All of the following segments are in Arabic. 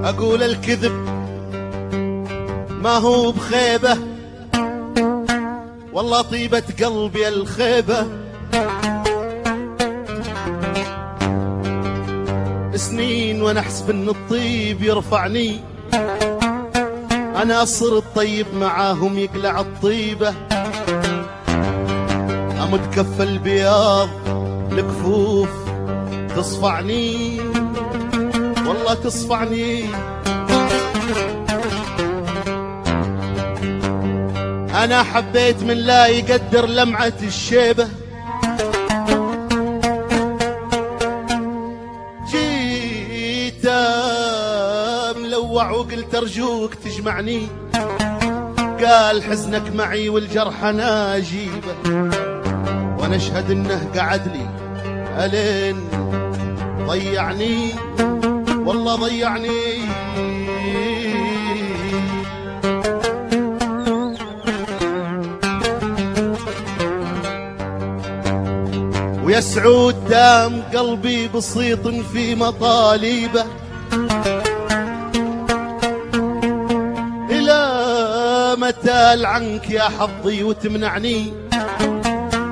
أقول الكذب ما هو بخيبة، والله طيبة قلبي الخيبة. سنين وانا احسب ان الطيب يرفعني، انا صرت طيب معاهم يقلع الطيبة. امد كف البياض الكفوف تصفعني، والله تصفعني. انا حبيت من لا يقدر لمعة الشيبة، جيت ملوع وقلت ارجوك تجمعني. قال حزنك معي والجرح انا اجيبه، وانا اشهد انه قعد لي الين ضيعني، والله ضيعني. ويا سعود دام قلبي بسيط في مطالبه، إلى متى عنك يا حظي وتمنعني؟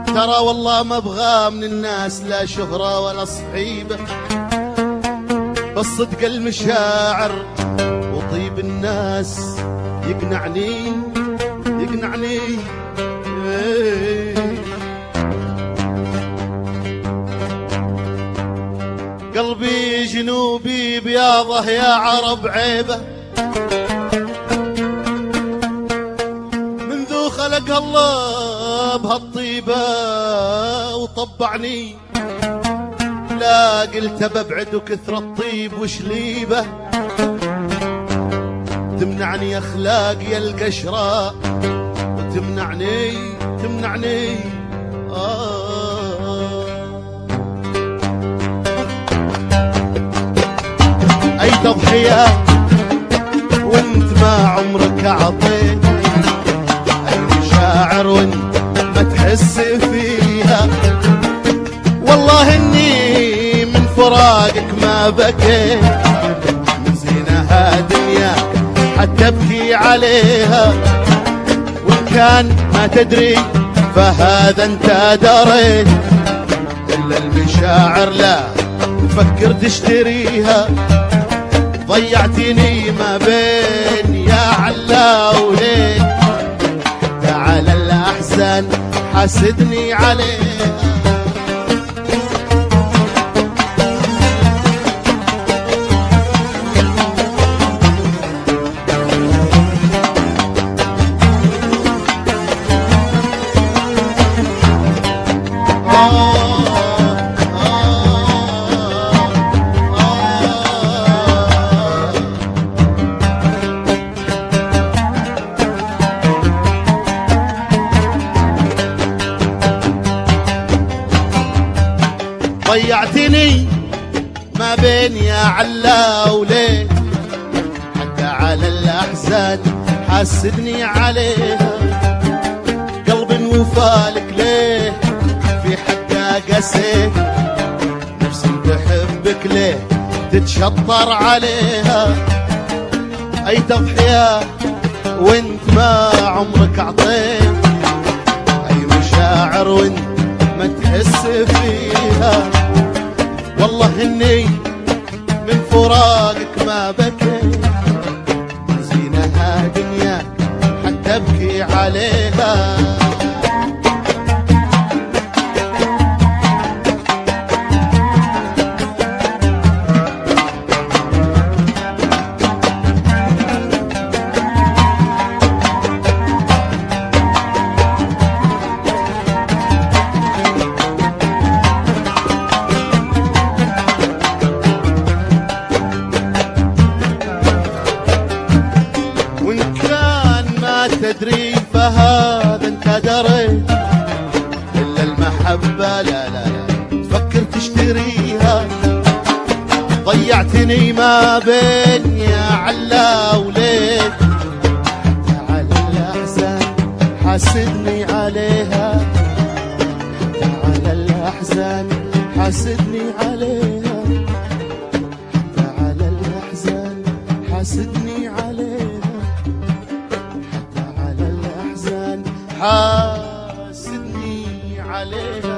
ترى والله ما ابغى من الناس لا شهرة ولا صحيبة، بس صدق المشاعر وطيب الناس يقنعني يقنعني. قلبي جنوبي بياضه يا عرب عيبه، منذ خلق الله بهالطيبة وطبعني. لا قلت ببعد وكثر الطيب وشليبه، تمنعني اخلاقي القشرة وتمنعني تمنعني. اي تضحية وانت ما عمرك اعطيت، اي مشاعر وانت ما تحس فيها. والله اني من فراقك ما بكيت، من زينها دنياك حتى ابكي عليها. وان كان ما تدري فهذا انت دريت، الا المشاعر لا تفكر تشتريها. ضيعتني ما بين يا علاولين، حتى على الأحزان حاسدني عليها. ضيعتني ما بين يا علاولين، حتى على الأحزان حاسدني عليها. قلب وفالك ليه في حقها قسيت، نفسي تحبك ليه تتشطر عليها. أي تضحية وانت ما عمرك عطيت، أي مشاعر وانت ما تحس فيها. والله اني من فراقك ما بكيت، زينها دنياك حتى ابكي عليها. تدري فهذا انت دريت، الا المحبة لا لا لا تفكر تشتريها. ضيعتني ما بين يا علاولين، حتى على الأحزان حاسدني عليها. حتى على الأحزان حاسدني عليها. حتى على الأحزان حاسدني عليها.